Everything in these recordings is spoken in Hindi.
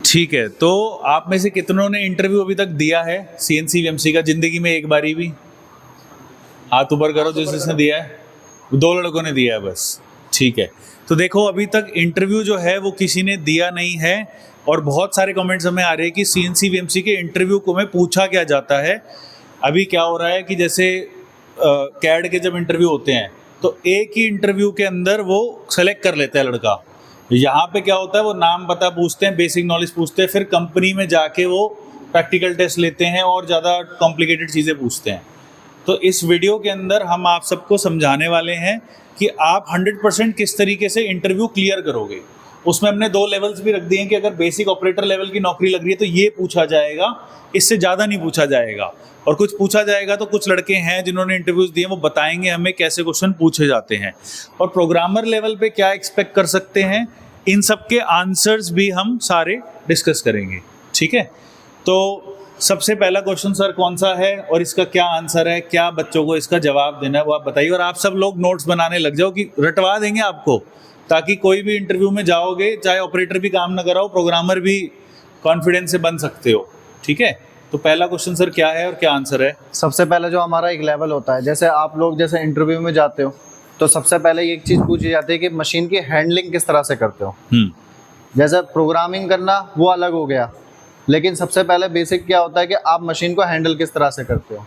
ठीक है, तो आप में से कितनों ने इंटरव्यू अभी तक दिया है सीएनसी वीएमसी का जिंदगी में एक बारी भी? हाथ ऊपर करो जिसने दिया है। 2 लड़कों ने दिया है बस। ठीक है, तो देखो अभी तक इंटरव्यू जो है वो किसी ने दिया नहीं है और बहुत सारे कमेंट्स हमें आ रहे हैं कि सीएनसी वीएमसी के इंटरव्यू को में पूछा क्या जाता है। अभी क्या हो रहा है कि जैसे कैड के जब इंटरव्यू होते हैं तो एक ही इंटरव्यू के अंदर वो सेलेक्ट कर लेता है लड़का। यहाँ पे क्या होता है, वो नाम पता पूछते हैं, बेसिक नॉलेज पूछते हैं, फिर कंपनी में जाके वो प्रैक्टिकल टेस्ट लेते हैं और ज़्यादा कॉम्प्लिकेटेड चीज़ें पूछते हैं। तो इस वीडियो के अंदर हम आप सबको समझाने वाले हैं कि आप 100% किस तरीके से इंटरव्यू क्लियर करोगे। उसमें हमने 2 लेवल्स भी रख दिए हैं कि अगर बेसिक ऑपरेटर लेवल की नौकरी लग रही है तो ये पूछा जाएगा, इससे ज़्यादा नहीं पूछा जाएगा। और कुछ पूछा जाएगा तो कुछ लड़के हैं जिन्होंने इंटरव्यूज़ दिए, वो बताएंगे हमें कैसे क्वेश्चन पूछे जाते हैं और प्रोग्रामर लेवल पे क्या एक्सपेक्ट कर सकते हैं। इन सब के आंसर्स भी हम सारे डिस्कस करेंगे। ठीक है, तो सबसे पहला क्वेश्चन सर कौन सा है और इसका क्या आंसर है, क्या बच्चों को इसका जवाब देना है वो आप बताइए। और आप सब लोग नोट्स बनाने लग जाओ कि रटवा देंगे आपको, ताकि कोई भी इंटरव्यू में जाओगे, चाहे ऑपरेटर भी काम ना कराओ, प्रोग्रामर भी कॉन्फिडेंस से बन सकते हो। ठीक है, तो पहला क्वेश्चन सर क्या है और क्या आंसर है? सबसे पहले जो हमारा एक लेवल होता है, जैसे आप लोग जैसे इंटरव्यू में जाते हो तो सबसे पहले एक चीज़ पूछी जाती है कि मशीन की हैंडलिंग किस तरह से करते हो। जैसे प्रोग्रामिंग करना वो अलग हो गया, लेकिन सबसे पहले बेसिक क्या होता है कि आप मशीन को हैंडल किस तरह से करते हो।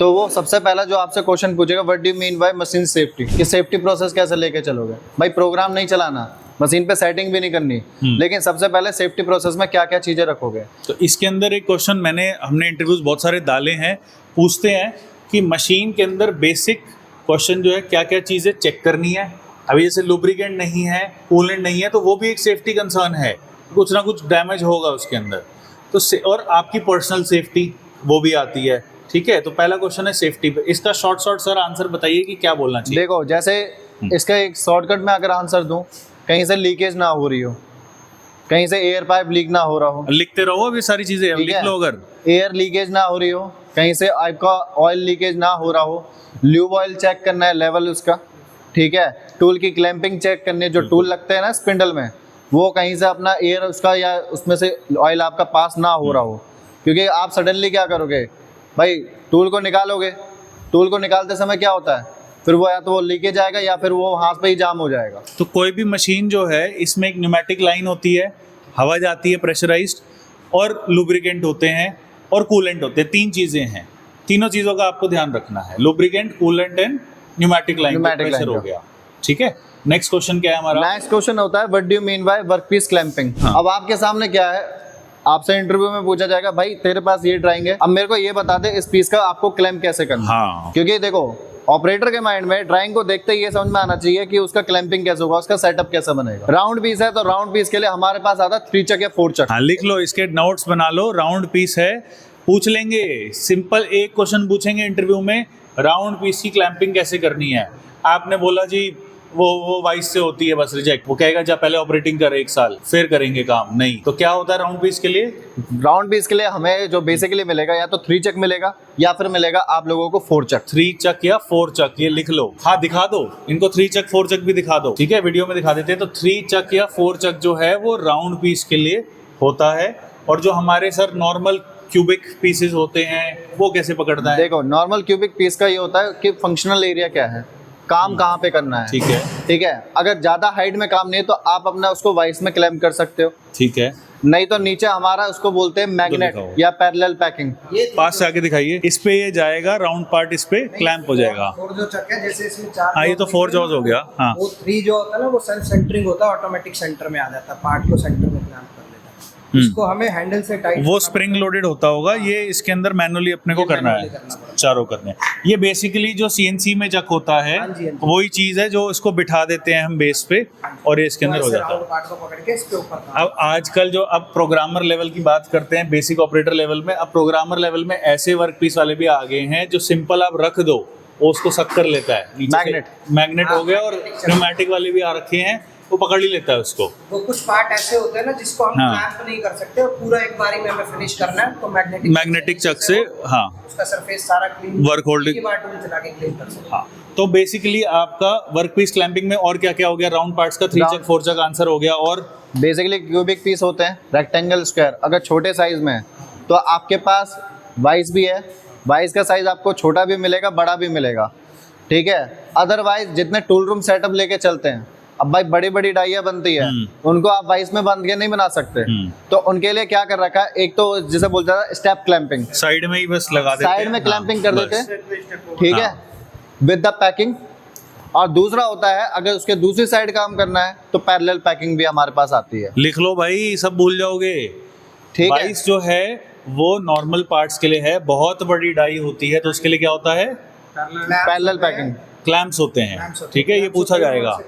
तो वो सबसे पहला जो आपसे क्वेश्चन पूछेगा, what do you mean by machine safety, कि सेफ्टी प्रोसेस कैसे लेके चलोगे। भाई प्रोग्राम नहीं चलाना, मशीन पे सेटिंग भी नहीं करनी, लेकिन सबसे पहले सेफ्टी प्रोसेस में क्या क्या चीज़ें रखोगे। तो इसके अंदर एक क्वेश्चन हमने इंटरव्यूज बहुत सारे डाले हैं, पूछते हैं कि मशीन के अंदर बेसिक क्वेश्चन जो है क्या क्या चीज़ें चेक करनी है। अभी जैसे लुब्रिकेंट नहीं है, कूलेंट नहीं है, तो वो भी एक सेफ्टी कंसर्न है, कुछ ना कुछ डैमेज होगा उसके अंदर। तो और आपकी पर्सनल सेफ्टी वो भी आती है। ठीक है, तो पहला क्वेश्चन है सेफ्टी पे। इसका शॉर्ट सर आंसर बताइए कि क्या बोलना चाहिए। देखो, जैसे इसका एक शॉर्टकट में अगर आंसर दूं, कहीं से लीकेज ना हो रही हो, कहीं से एयर पाइप लीक ना हो रहा हो। लिखते रहो अभी सारी चीज़ें, लिख लो। अगर एयर लीकेज ना हो रही हो, कहीं से आपका ऑयल लीकेज ना हो रहा हो, ल्यूब ऑयल चेक करना है लेवल उसका। ठीक है, टूल की क्लैंपिंग चेक करनी है, जो टूल लगते हैं ना स्पिंडल में, वो कहीं से अपना एयर उसका या उसमें से ऑयल आपका पास ना हो रहा हो। क्योंकि आप सडनली क्या करोगे भाई, टूल को निकालोगे, टूल को निकालते समय क्या होता है, फिर वो या तो वो लीकेज आएगा या फिर वो हाथ पे ही जाम हो जाएगा। तो कोई भी मशीन जो है, इसमें एक न्यूमेटिक लाइन होती है, हवा जाती है प्रेशराइज्ड, और लुब्रिकेंट होते हैं और कूलेंट होते हैं। 3 चीज़ें हैं, तीनों चीज़ों का आपको ध्यान रखना है। Lubricant, coolant and pneumatic line pressure हो गया। ठीक है, नेक्स्ट क्वेश्चन क्या है हमारा? नेक्स्ट क्वेश्चन होता है what do you mean bye workpiece clamping. अब आपके सामने क्या है, आपसे इंटरव्यू में पूछा जाएगा भाई तेरे पास ये ड्राइंग है, अब मेरे को ये बता दे इस पीस का आपको क्लैंप कैसे करना है। हाँ। क्योंकि देखो, ऑपरेटर के माइंड में ड्राइंग को देखते ही ये समझ में आना चाहिए कि उसका क्लैंपिंग कैसे होगा, उसका सेटअप कैसे बनेगा। राउंड पीस है तो राउंड पीस के लिए हमारे पास आता है 3 चक या 4 चक। हाँ, लिख लो, इसके नोट्स बना लो। राउंड पीस है, पूछ लेंगे, सिंपल एक क्वेश्चन पूछेंगे इंटरव्यू में, राउंड पीस की क्लैंपिंग कैसे करनी है। आपने बोला जी वो वाइस से होती है, बस रिजेक्ट। वो कहेगा जब पहले ऑपरेटिंग कर 1 साल फिर करेंगे काम, नहीं। तो क्या होता है राउंड पीस के लिए? राउंड पीस के लिए हमें जो बेसिकली मिलेगा, या तो 3 चक मिलेगा या फिर मिलेगा आप लोगों को 4 चक। 3 चक या 4 चक, ये लिख लो। हाँ, दिखा दो इनको, 3 चक 4 चक भी दिखा दो। ठीक है, वीडियो में दिखा देते हैं। तो 3 चक या 4 चक जो है वो राउंड पीस के लिए होता है। और जो हमारे सर नॉर्मल क्यूबिक पीसेस होते हैं वो कैसे पकड़ता है? देखो, नॉर्मल क्यूबिक पीस का ये होता है कि फंक्शनल एरिया क्या है, काम कहाँ पे करना है। ठीक है, ठीक है। अगर ज्यादा हाइट में काम नहीं है तो आप अपना उसको वाइस में क्लैंप कर सकते हो। ठीक है, नहीं तो नीचे हमारा उसको बोलते हैं मैग्नेट या पैरेलल पैकिंग। पास से आके दिखाइए। इस पे ये जाएगा, राउंड पार्ट इस पे क्लैंप हो जाएगा। 4 जो चक है, जैसे इसमें 4। हाँ, ये तो 4 जॉज हो गया। हाँ, वो 3 जो होता है ना, वो सेल्फ सेंटरिंग होता है, ऑटोमेटिक सेंटर में आ जाता है, पार्ट को सेंटर में क्लैंप कर लेता है। इसको हमें हैंडल से टाइट, वो स्प्रिंग लोडेड होता होगा, ये इसके अंदर मैनुअली अपने को करना है, चारों करने हैं। ये बेसिकली जो सीएनसी में चक होता है वही चीज है जो इसको बिठा देते हैं हम बेस पे, और ये इसके अंदर हो जाता है। पार्ट को पकड़ के इसके ऊपर। अब आजकल जो अब प्रोग्रामर लेवल की बात करते हैं, बेसिक ऑपरेटर लेवल में, अब प्रोग्रामर लेवल में ऐसे वर्क पीस वाले भी आ गए हैं जो सिंपल आप रख दो वो उसको सक कर लेता है। मैग्नेट हो गया, और न्यूमेटिक वाले भी आ रखे हैं, वो पकड़ ही लेता है उसको। वो कुछ पार्ट ऐसे होते हैं ना जिसको हम हाँ। क्लैंप नहीं कर सकते और पूरा एक बारी में हमें फिनिश करना है, तो मैग्नेटिक चक से हाँ उसका सरफेस सारा क्लीन वर्क होल्डिंग। की बार टूल चला के क्लीन कर सकते हैं। हाँ, तो बेसिकली आपका वर्क पीस क्लैंपिंग में और क्या क्या हो गया? राउंड पार्ट्स का 3 चक 4 चक आंसर हो गया। और बेसिकली क्यूबिक पीस होते हैं, रेक्टेंगल, स्क्वायर। अगर छोटे साइज में है तो आपके पास वाइस भी है, वाइस का साइज आपको छोटा भी मिलेगा, बड़ा भी मिलेगा, ठीक है। अदरवाइज जितने टूल रूम सेटअप लेके चलते हैं, अब भाई बड़ी बड़ी डाइयाँ बनती है, उनको आप वाइस में बांध के नहीं बना सकते, तो उनके लिए क्या कर रखा है, एक तो जिसे बोलता है स्टेप क्लैंपिंग, साइड में ही बस लगा देते हैं, साइड में क्लैंपिंग कर बस। देते हैं, ठीक है, विद द पैकिंग। और दूसरा होता है अगर उसके दूसरी साइड काम करना है तो पैरेलल पैकिंग भी हमारे पास आती है। लिख लो भाई, सब भूल जाओगे। ठीक है, वाइस जो है वो नॉर्मल पार्ट्स के लिए है, बहुत बड़ी डाई होती है तो उसके लिए क्या होता है? पैरेलल पैकिंग, क्लैम्प्स होते हैं, ठीक है, ये पूछा जाएगा।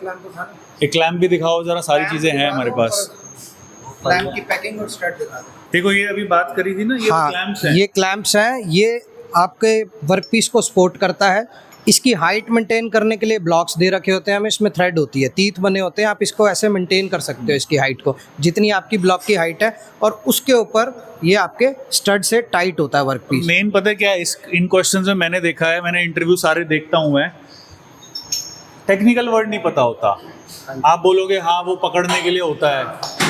एक क्लैम्प भी दिखाओ जरा, सारी चीजें हैं हमारे पास। क्लैंप की पैकिंग और स्टड दिखा दो। देखो ये अभी बात करी थी ना, ये हाँ, क्लैम्प्स हैं। ये क्लैंप्स हैं, ये आपके वर्कपीस को सपोर्ट करता है। इसकी हाइट मेंटेन करने के लिए ब्लॉक्स दे रखे होते हैं हमें, इसमें थ्रेड होती है, तीत बने होते हैं, आप इसको ऐसे मेंटेन कर सकते हो इसकी हाइट को, जितनी आपकी ब्लॉक की हाइट है, और उसके ऊपर ये आपके स्टड से टाइट होता है वर्कपीस। मेन पता है क्या है, इन क्वेश्चंस में मैंने देखा है, मैंने इंटरव्यू सारे देखता हूँ मैं, टेक्निकल वर्ड नहीं पता होता। आप बोलोगे हाँ वो पकड़ने के लिए होता है,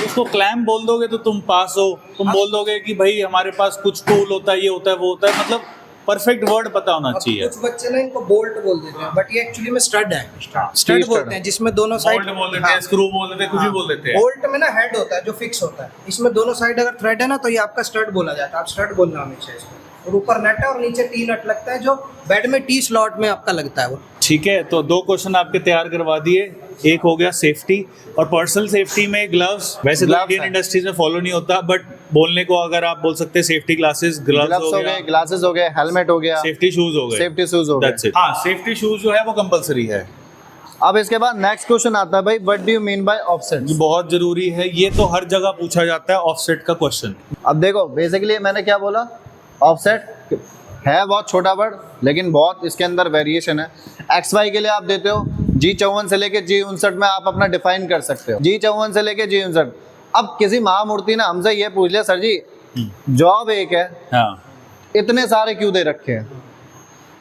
उसको क्लैम्प बोल दोगे तो तुम पास हो। तुम बोल दोगे कि भाई हमारे पास कुछ टूल होता है, ये होता है, वो होता है, मतलब परफेक्ट वर्ड पता होना चाहिए। कुछ बच्चे ना इनको बोल्ट बोल देते हैं, बट ये एक्चुअली में स्टड है। स्टड बोलते हैं जिसमें दोनों साइड बोल्ट बोल देते हैं, स्क्रू बोल देते हैं, कुछ भी बोल देते हैं। बोल्ट में ना हेड होता है जो फिक्स होता है, इसमें दोनों साइड अगर थ्रेड है ना तो ये आपका स्टड बोला जाता है। आप स्टड बोलना हमेशा इसको, और ऊपर नट है और नीचे टी नट लगता है जो बेड में टी स्लॉट में आपका लगता है वो। ठीक है, तो 2 क्वेश्चन आपके तैयार करवा दिए। एक हो गया सेफ्टी, और पर्सनल सेफ्टी में ग्लव्स, वैसे तो Gloves इंडियन है। इंडस्ट्रीज में फॉलो नहीं होता, बट बोलने को अगर आप बोल सकते हैं सेफ्टी ग्लासेस, ग्लव्स ग्लव्स हो गए, ग्लासेस हो गए, हेलमेट हो गया, सेफ्टी शूज हो गए, सेफ्टी शूज हो गए। That's it. हाँ, सेफ्टी शूज जो है वो कंपलसरी है। अब इसके बाद नेक्स्ट क्वेश्चन आता है भाई, what do you mean bye offset? ये बहुत जरूरी है, ये तो हर जगह पूछा जाता है ऑफसेट का क्वेश्चन। अब देखो बेसिकली मैंने क्या बोला, ऑफसेट है बहुत छोटा वर्ड, लेकिन बहुत इसके अंदर वेरिएशन है। XY के लिए आप देते हो G54 से लेके G59 में आप अपना डिफाइन कर सकते हो, G54 से लेके G59। अब किसी महामूर्ति ने हमसे ये पूछ लिया, सर जी जॉब एक है, हाँ, इतने सारे क्यों दे रखे हैं?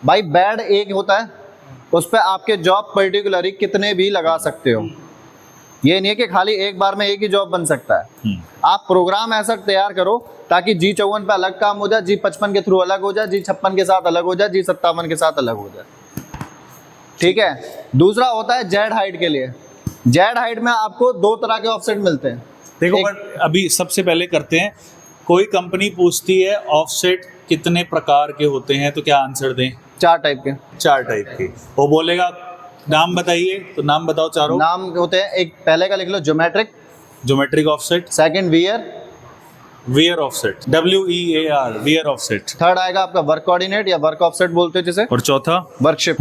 भाई बेड एक होता है, उस पर आपके जॉब पर्टिकुलरली कितने भी लगा सकते हो। ये नहीं है कि खाली एक बार में एक ही जॉब बन सकता है। आप प्रोग्राम ऐसा तैयार करो ताकि G54 पे अलग काम हो जाए, G55 के थ्रू अलग हो जाए, G56 के साथ अलग हो जाए, G57 के साथ अलग हो जाए, ठीक है। दूसरा होता है जेड हाइट के लिए। जेड हाइट में आपको 2 तरह के ऑफसेट मिलते हैं। देखो एक- बट अभी सबसे पहले करते हैं, कोई कंपनी पूछती है ऑफसेट कितने प्रकार के होते हैं, तो क्या आंसर दें? 4 टाइप के। 4 टाइप के। वो बोलेगा नाम बताइए, तो नाम बताओ चारों। नाम होते हैं, एक पहले का लिख लो geometric, geometric offset, second wear, wear offset, WEAR, wear offset, third आएगा आपका वर्क कोऑर्डिनेट या वर्क ऑफसेट बोलते हैं जिसे, और चौथा वर्कशिप।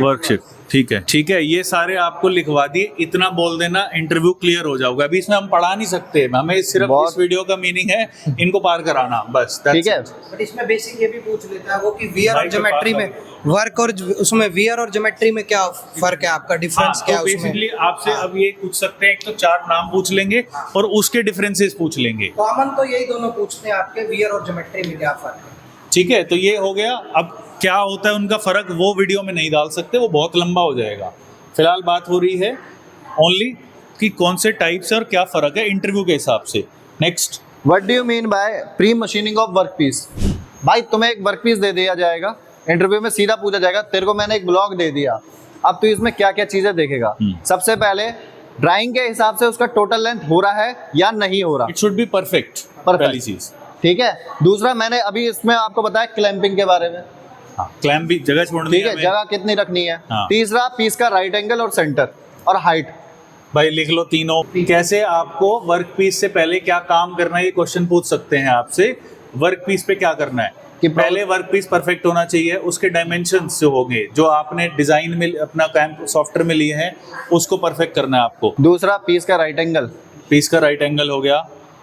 वर्कशिफ्ट। ठीक है, ठीक है, ये सारे आपको लिखवा दिए। इतना बोल देना, इंटरव्यू क्लियर हो जाओगा। अभी इसमें हम पढ़ा नहीं सकते, हमें सिर्फ बहुत- इस वीडियो का मीनिंग है इनको पार कराना, बस that's ठीक है। it। बट इसमें बेसिक ये भी पूछ लेता है वो कि वियर और भाई के ज्योमेट्री पास में वर्क और उसमें वियर और ज्योमेट्री में क्या फर्क है, आपका डिफरेंस क्या है तो उसमें? बेसिकली आपसे अब ये पूछ सकते हैं, एक तो 4 नाम पूछ लेंगे और उसके डिफरेंसेस पूछ लेंगे। कॉमन तो यही दोनों पूछते हैं आपके, वियर और ज्योमेट्री में क्या फर्क है। ठीक है, तो ये हो गया। अब क्या होता है उनका फर्क, वो वीडियो में नहीं डाल सकते, वो बहुत लंबा हो जाएगा। फिलहाल बात हो रही है ओनली कि कौन से टाइप्स और क्या फर्क है इंटरव्यू के हिसाब से। Next, what do you mean by pre machining of work piece? भाई तुम्हें एक वर्क पीस दे दिया जाएगा, इंटरव्यू में सीधा पूछा जाएगा, तेरे को मैंने एक ब्लॉक दे दिया, अब तू इसमें क्या क्या चीजें देखेगा। सबसे पहले ड्राइंग के हिसाब से उसका टोटल लेंथ हो रहा है या नहीं हो रहा, इट शुड बी परफेक्ट, पहली चीज। ठीक है। दूसरा मैंने अभी इसमें आपको बताया क्लैंपिंग के बारे में, क्लैम्प भी जगह छोड़नी ठीक है, हमें। जगह कितनी रखनी है। हाँ। तीसरा पीस का राइट एंगल और सेंटर और हाइट। भाई लिख लो तीनों। कैसे आपको वर्क पीस से पहले क्या काम करना है, ये क्वेश्चन पूछ सकते हैं आपसे। वर्क पीस पे क्या करना है कि पहले वर्क पीस परफेक्ट होना चाहिए, उसके डायमेंशंस जो होंगे, जो आपने डिजाइन में अपना कैंप सॉफ्टवेयर में लिए हैं, उसको परफेक्ट करना है आपको। दूसरा पीस का राइट एंगल, पीस का राइट एंगल हो गया।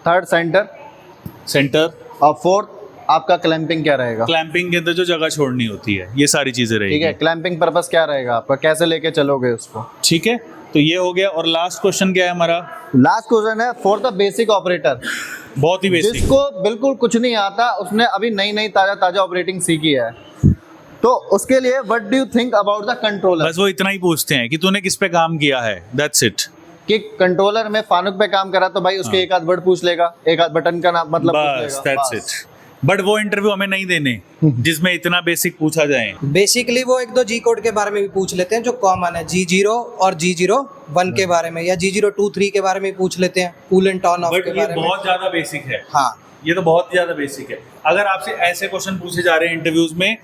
Third centre, centre. और फोर्थ आपका क्लैंपिंग क्या रहेगा। क्लैंपिंग के अंदर जो जगह छोड़नी होती है, ये सारी चीजें ठीक है, रहेगी। क्लैंपिंग पर्पस क्या रहेगा आपका, कैसे लेके चलोगे उसको। ठीक है, तो ये हो गया। और लास्ट क्वेश्चन क्या है हमारा? लास्ट क्वेश्चन है फॉर द बेसिक ऑपरेटर, बहुत ही बेसिक। जिसको बिल्कुल कुछ नहीं आता, उसने अभी नई नई ताजा ऑपरेटिंग सीखी है, तो उसके लिए what do you think about the controller? बस वो इतना ही पूछते हैं कि तूने किस पे काम किया है, दैट्स इट। कि कंट्रोलर में फानुक पे काम करा तो भाई उसके एक आध वर्ड पूछ लेगा, एक आध बटन का नाम मतलब पूछ बस लेगा, दैट्स इट। बट वो इंटरव्यू हमें नहीं देने जिसमें इतना बेसिक पूछा जाए। बेसिकली वो 1-2 जी कोड के बारे में भी पूछ लेते हैं जो कॉमन है, G0 और G01 के बारे में, या G023 के बारे में पूछ लेते हैं, cool and turn off but के ये बारे में। बहुत ज्यादा बेसिक है। हाँ, ये तो बहुत ज्यादा बेसिक है। अगर आपसे ऐसे क्वेश्चन पूछे जा रहे हैं इंटरव्यूज में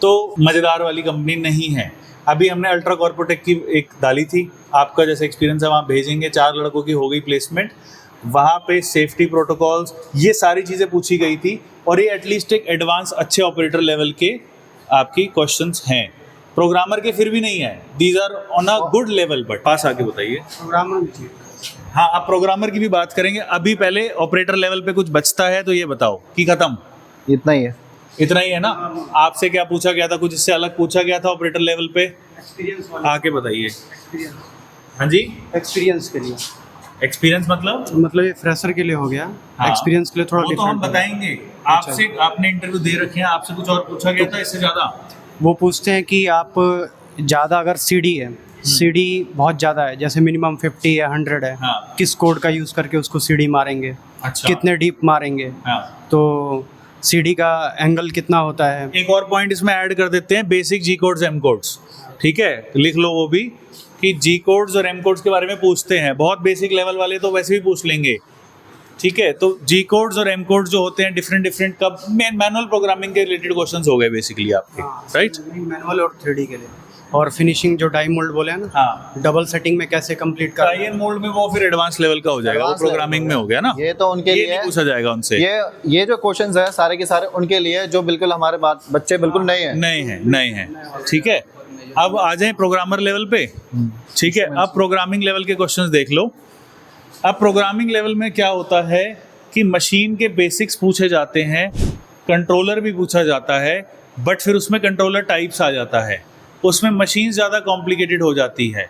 तो मजेदार वाली कंपनी नहीं है। अभी हमने अल्ट्रा कॉर्पोटेक की एक डाली थी, आपका जैसे एक्सपीरियंस है वहाँ भेजेंगे, 4 लड़कों की हो गई प्लेसमेंट। वहाँ पे सेफ्टी प्रोटोकॉल्स ये सारी चीज़ें पूछी गई थी, और ये एटलीस्ट एक एडवांस अच्छे ऑपरेटर लेवल के आपकी क्वेश्चंस हैं। प्रोग्रामर के फिर भी नहीं है, these are on a good level. But पास आके बताइए। हाँ, आप प्रोग्रामर की भी बात करेंगे, अभी पहले ऑपरेटर लेवल पे कुछ बचता है तो ये बताओ कि खत्म? इतना ही है। इतना ही है ना? आपसे क्या पूछा गया था? कुछ इससे अलग पूछा गया था ऑपरेटर लेवल पे? एक्सपीरियंस आके बताइए। हाँ जी, एक्सपीरियंस के लिए, एक्सपीरियंस मतलब ये फ्रेशर के लिए हो गया, हाँ, एक्सपीरियंस के लिए थोड़ा वो तो हम डिफरेंट है। बताएंगे। आपसे आपने इंटरव्यू दे रखे हैं, आपसे कुछ और पूछा गया था इससे ज्यादा? वो पूछते हैं कि आप ज़्यादा अगर सीडी है, सीडी बहुत ज़्यादा है, जैसे मिनिमम 50 या 100 है, हाँ। किस कोड का यूज़ करके उसको सीडी मारेंगे, अच्छा। कितने डीप मारेंगे, हाँ। तो सीडी का एंगल कितना होता है। एक और पॉइंट इसमें ऐड कर देते हैं, basic G codes M codes. ठीक है, लिख लो वो भी कि जी कोड्स और एम कोड्स के बारे में पूछते हैं। बहुत बेसिक लेवल वाले तो वैसे भी पूछ लेंगे। ठीक है, तो जी कोड्स और एम कोड्स जो होते हैं डिफरेंट कब मैनुअल प्रोग्रामिंग के रिलेटेड क्वेश्चंस हो गए बेसिकली आपके, राइट? मैनुअल और 3D के लिए। और फिनिशिंग जो डाई मोल्ड बोले हैं ना, हाँ, डबल सेटिंग में कैसे कंप्लीट कर ट्रायल मोड में वो फिर एडवांस लेवल का हो जाएगा, वो Advanced प्रोग्रामिंग level में हो गया ना। ये तो उनके ये लिए नहीं पूछा जाएगा उनसे। ये जो क्वेश्चंस है सारे के सारे उनके लिए जो बिल्कुल हमारे बात बच्चे बिल्कुल नए हैं। नहीं है। ठीक है, अब आ जाए प्रोग्रामर लेवल पे। ठीक है, अब प्रोग्रामिंग लेवल के क्वेश्चंस देख लो। अब प्रोग्रामिंग लेवल में क्या होता है कि मशीन के बेसिक्स पूछे जाते हैं, कंट्रोलर भी पूछा जाता है, बट फिर उसमें कंट्रोलर टाइप्स आ जाता है, उसमें मशीन ज़्यादा कॉम्प्लिकेटेड हो जाती है,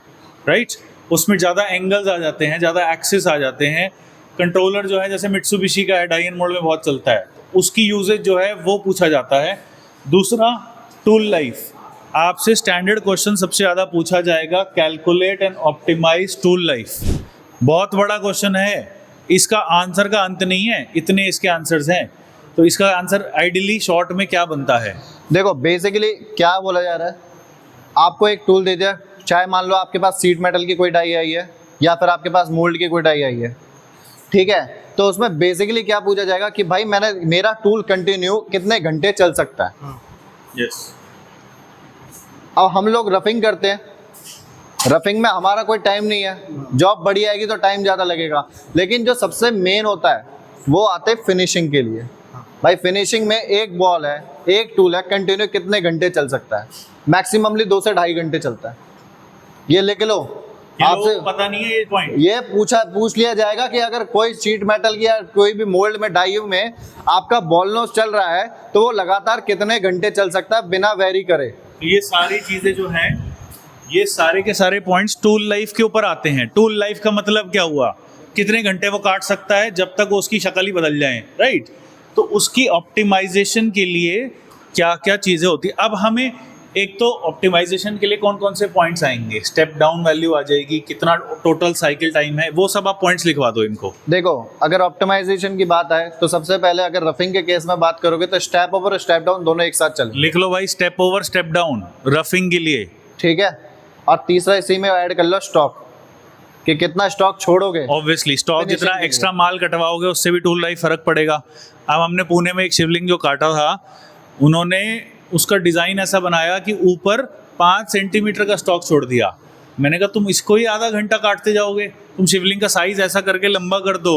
राइट? उसमें ज़्यादा एंगल्स आ जाते हैं, ज़्यादा एक्सिस आ जाते हैं। कंट्रोलर जो है जैसे मित्सुबिशी का है, डायन मोड में बहुत चलता है, उसकी यूजेज जो है वो पूछा जाता है। दूसरा, टूल लाइफ। आपसे स्टैंडर्ड क्वेश्चन सबसे ज़्यादा पूछा जाएगा, calculate and optimise tool life. बहुत बड़ा क्वेश्चन है, इसका आंसर का अंत नहीं है, इतने इसके आंसर्स हैं। तो इसका आंसर आइडियली शॉर्ट में क्या बनता है? देखो बेसिकली क्या बोला जा रहा है, आपको एक टूल दे दिया, चाहे मान लो आपके पास सीट मेटल की कोई डाई आई है या फिर आपके पास मोल्ड की कोई डाई आई है, ठीक है? तो उसमें बेसिकली क्या पूछा जाएगा कि भाई मेरा टूल कंटिन्यू कितने घंटे चल सकता है। यस। अब हम लोग रफिंग करते हैं, रफिंग में हमारा कोई टाइम नहीं है, जॉब बड़ी आएगी तो टाइम ज़्यादा लगेगा, लेकिन जो सबसे मेन होता है वो आते हैं फिनिशिंग के लिए। भाई फिनिशिंग में एक बॉल है, एक टूल है, कंटिन्यू कितने घंटे चल सकता है? मैक्सिममली 2 से 2.5 घंटे चलता है। ये लिख लो। आपसे पता नहीं है ये पॉइंट। ये पूछ लिया जाएगा कि अगर कोई शीट मेटल की या कोई भी मोल्ड में डाई में आपका बॉल नोज चल रहा है तो वो लगातार कितने घंटे चल सकता है बिना वेरी करे। ये सारी चीजें जो हैं, ये सारे के सारे पॉइंट्स टूल लाइफ के ऊपर आते हैं। टूल लाइफ का मतलब क्या हुआ? कितने घंटे वो काट सकता है जब तक वो उसकी शक्ल ही बदल जाए, राइट? तो उसकी ऑप्टिमाइजेशन के लिए क्या क्या चीज़ें होती है। अब हमें एक तो ऑप्टिमाइजेशन के लिए कौन कौन से पॉइंट्स आएंगे, स्टेप डाउन वैल्यू आ जाएगी, कितना टोटल साइकिल टाइम है, वो सब आप पॉइंट्स लिखवा दो इनको। देखो अगर ऑप्टिमाइजेशन की बात आए तो सबसे पहले अगर रफिंग के केस में बात करोगे तो स्टेप ओवर और स्टेप डाउन दोनों एक साथ चलेंगे। लिख लो भाई, step over step down roughing के लिए, ठीक है? और तीसरा इसी में ऐड कर लो स्टॉक, कि कितना स्टॉक छोड़ोगे। ऑब्वियसली स्टॉक Finishing जितना के लिए। एक्स्ट्रा माल कटवाओगे उससे भी टूल लाइफ फर्क पड़ेगा। अब हमने पुणे में एक शिवलिंग जो काटा था, उन्होंने उसका डिज़ाइन ऐसा बनाया कि ऊपर 5 सेंटीमीटर का स्टॉक छोड़ दिया। मैंने कहा तुम इसको ही आधा घंटा काटते जाओगे, तुम शिवलिंग का साइज ऐसा करके लंबा कर दो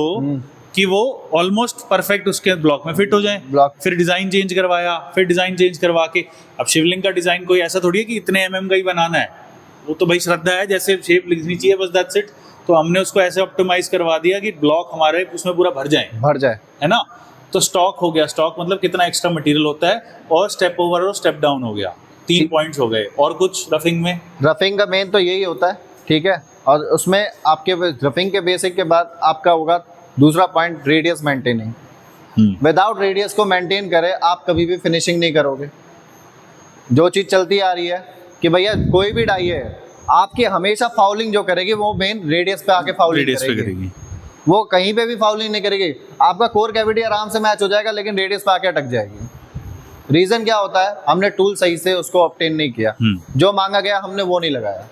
कि वो ऑलमोस्ट परफेक्ट उसके ब्लॉक में फिट हो जाए। ब्लॉक। फिर डिज़ाइन चेंज करवाया, फिर डिज़ाइन चेंज करवा के, अब शिवलिंग का डिज़ाइन कोई ऐसा थोड़ी है कि इतने mm का ही बनाना है, वो तो भाई श्रद्धा है, जैसे शेप लिखनी चाहिए बस, दैट्स इट। तो हमने उसको ऐसे ऑप्टिमाइज करवा दिया कि ब्लॉक हमारे उसमें पूरा भर जाए, है ना? तो स्टॉक हो गया, स्टॉक मतलब कितना एक्स्ट्रा मटेरियल होता है, और स्टेप ओवर और स्टेप डाउन हो गया, 3 पॉइंट्स हो गए। और कुछ रफिंग में? रफिंग का मेन तो यही होता है, ठीक है? और उसमें आपके रफिंग के बेसिक के बाद आपका होगा दूसरा point, radius maintaining. Without radius को मेंटेन करे आप कभी भी फिनिशिंग नहीं करोगे। जो चीज़ चलती आ रही है कि भैया कोई भी डाई है आपकी हमेशा फाउलिंग जो करेगी वो मेन रेडियस पे आके फाउलिंग रेडियस पे करेगी। करेगी। वो कहीं पे भी फाउलिंग नहीं करेगी। आपका कोर कैविटी आराम से मैच हो जाएगा लेकिन रेडियस पे आके अटक जाएगी। रीजन क्या होता है, हमने टूल सही से उसको ऑब्टेन नहीं किया, जो मांगा गया हमने वो नहीं लगाया।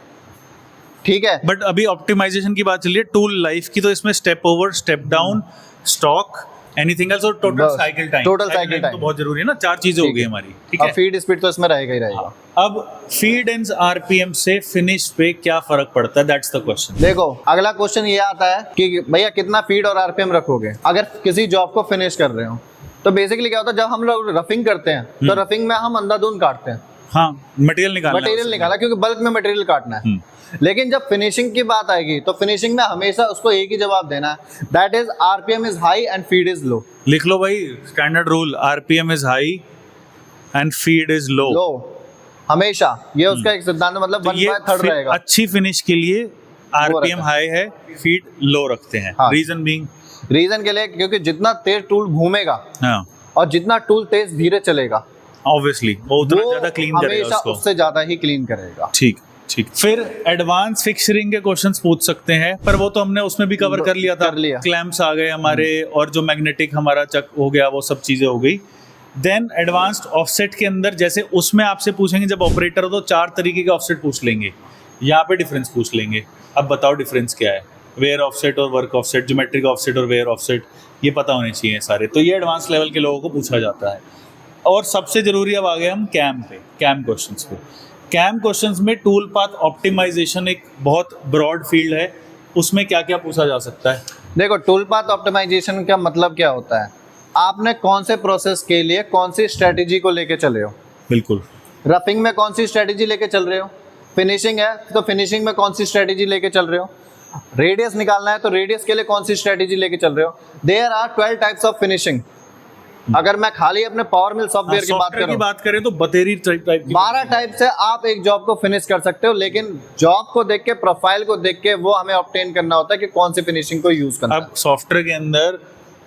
ठीक है, बट अभी ऑप्टिमाइजेशन की बात चल रही है, टूल लाइफ की, तो इसमें step over, step down, stock, anything else और टोटल बस, साइकिल टाइम। total cycle तो time। बहुत जरूरी है ना, 4 चीजें हो गई हमारी। ठीक अब है, फीड स्पीड तो इसमें रहेगा ही रहेगा। अब फीड एंड आरपीएम से फिनिश पे क्या फर्क पड़ता है, दैट्स द क्वेश्चन। देखो अगला क्वेश्चन ये आता है कि भैया कितना फीड और आरपीएम रखोगे अगर किसी जॉब को फिनिश कर रहे हो। तो बेसिकली क्या होता है, जब हम लोग रफिंग करते हैं तो रफिंग में हम अंधाधुंध काटते हैं, हाँ, मटेरियल निकालना है मटेरियल उससे। निकाला क्योंकि बल्क में मटेरियल काटना है। लेकिन जब फिनिशिंग की बात आएगी तो फिनिशिंग में हमेशा उसको एक ही जवाब देना है, that is RPM is high and feed is low. लिख लो भाई, standard rule, RPM is high and feed is low. लो हमेशा, ये उसका एक सिद्धांत, मतलब तो 1/3 रहेगा। अच्छी फिनिश के लिए आरपीएम रखा हाई है, फीड लो रखते हैं। हाँ। रीजन बीइंग, रीजन के लिए क्योंकि जितना तेज टूल घूमेगा हाँ, और जितना टूल तेज धीरे चलेगा ऑब्वियसली वो उतना वो ज्यादा क्लीन करेगा हमेशा उसको। उससे ज्यादा ही क्लीन करेगा। ठीक ठीक। फिर एडवांस फिक्सरिंग के क्वेश्चंस पूछ सकते हैं, पर वो तो हमने उसमें भी कवर कर लिया था। कर लिया। क्लैंप्स आ गए हमारे, और जो मैग्नेटिक हमारा चक हो गया, वो सब चीजें हो गई। देन एडवांस्ड ऑफसेट के अंदर, जैसे उसमें आपसे पूछेंगे जब ऑपरेटर हो तो 4 तरीके के ऑफसेट पूछ लेंगे, यहाँ पे डिफरेंस पूछ लेंगे। अब बताओ डिफरेंस क्या है, वेयर ऑफसेट और वर्क ऑफसेट, ज्योमेट्रिक ऑफसेट और वेयर ऑफसेट, ये पता होने चाहिए सारे। तो ये एडवांस लेवल के लोगों को पूछा जाता है। और सबसे जरूरी अब आ गए हम कैम पे, कैम क्वेश्चंस पे। कैम क्वेश्चंस में टूल पाथ ऑप्टिमाइजेशन एक बहुत ब्रॉड फील्ड है, उसमें क्या क्या पूछा जा सकता है? देखो टूल पाथ ऑप्टिमाइजेशन का मतलब क्या होता है, आपने कौन से प्रोसेस के लिए कौन सी स्ट्रेटेजी को लेके चले हो। बिल्कुल। रफिंग में कौन सी स्ट्रेटेजी लेके चल रहे हो, फिनिशिंग है तो फिनिशिंग में कौन सी स्ट्रेटेजी लेके चल रहे हो, रेडियस निकालना है तो रेडियस के लिए कौन सी स्ट्रेटेजी लेके चल रहे हो। There are 12 types of finishing. अगर मैं खाली अपने पावर मिल सॉफ्टवेयर की बात करूं, करें तो बतेरी टाइप की 12 टाइप से आप एक जॉब को फिनिश कर सकते हो, लेकिन जॉब को देख के, प्रोफाइल को देख के वो हमें ऑब्टेन करना होता है कि कौन सी फिनिशिंग को यूज करना अब सॉफ्टवेयर के अंदर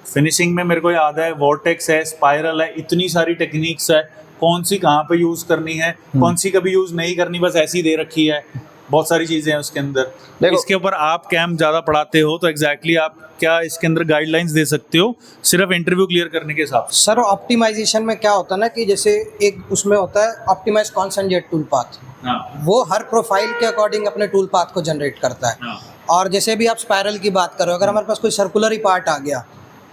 फिनिशिंग में मेरे को याद है वॉर्टेक्स है, स्पाइरल है, इतनी सारी टेक्निक्स है, कौन सी कहाँ पे यूज करनी है, कौन सी कभी यूज नहीं करनी, बस ऐसी दे रखी है। बहुत सारी चीजें हैं उसके अंदर। देखो, इसके ऊपर आप कैंप ज्यादा पढ़ाते हो तो एग्जैक्टली आप क्या इसके अंदर गाइडलाइंस दे सकते हो सिर्फ इंटरव्यू क्लियर करने के हिसाब से? सर ऑप्टिमाइजेशन में क्या होता है ना कि जैसे एक उसमें होता है ऑप्टिमाइज कॉन्सेंट्रेट टूल पाथ, हाँ, वो हर प्रोफाइल के अकॉर्डिंग अपने टूल पाथ को जनरेट करता है। हाँ, और जैसे भी आप स्पाइरल की बात करो, अगर हमारे पास कोई सर्कुलर ही पार्ट आ गया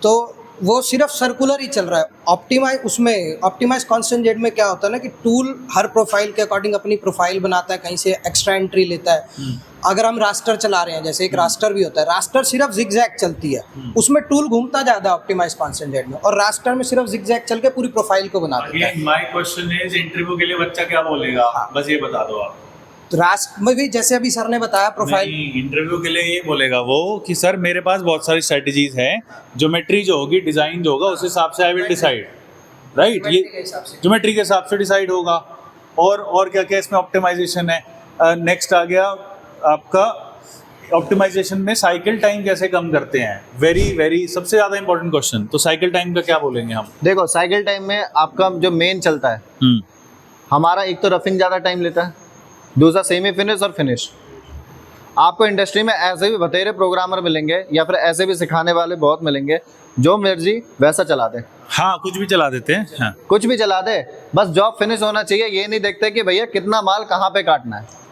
तो वो सिर्फ सर्कुलर ही चल रहा है। ऑप्टिमाइज कॉन्सेंट्रेट में क्या होता है ना कि टूल हर प्रोफाइल के अकॉर्डिंग अपनी प्रोफाइल बनाता है, कहीं से एक्स्ट्रा एंट्री लेता है। अगर हम रास्टर चला रहे हैं, जैसे एक रास्टर भी होता है, रास्टर सिर्फ जिगजैग चलती है, उसमें टूल घूमता ज़्यादा ऑप्टिमाइज कॉन्सेंट्रेट में, और रास्टर में सिर्फ जिगजैग चल के पूरी प्रोफाइल को बना देता है। माय क्वेश्चन इज इंटरव्यू के लिए बच्चा क्या बोलेगा, बस ये बता दो आप। तो रास्टर में भी जैसे अभी सर ने बताया प्रोफाइल, इंटरव्यू के लिए ये बोलेगा वो कि सर मेरे पास बहुत सारी स्ट्रेटजीज हैं, ज्योमेट्री जो होगी, डिजाइन जो होगा, उस हिसाब से आई विल डिसाइड, राइट? ये ज्योमेट्री के हिसाब से डिसाइड होगा। और क्या क्या इसमें ऑप्टिमाइजेशन है। नेक्स्ट आ गया आपका ऑप्टिमाइजेशन में साइकिल टाइम कैसे कम करते हैं, वेरी वेरी सबसे ज्यादा इंपॉर्टेंट क्वेश्चन। तो साइकिल टाइम का क्या बोलेंगे हम? देखो साइकिल टाइम में आपका जो मेन चलता है, हमारा एक तो रफिंग ज़्यादा टाइम लेता है, दूसरा सेमी फिनिश और फिनिश। आपको इंडस्ट्री में ऐसे भी बतेरे प्रोग्रामर मिलेंगे या फिर ऐसे भी सिखाने वाले बहुत मिलेंगे, जो मर्जी वैसा चला दे, हाँ, कुछ भी चला देते हैं, हाँ। कुछ भी चला दे, बस जॉब फिनिश होना चाहिए। ये नहीं देखते कि भैया कितना माल कहाँ पे काटना है।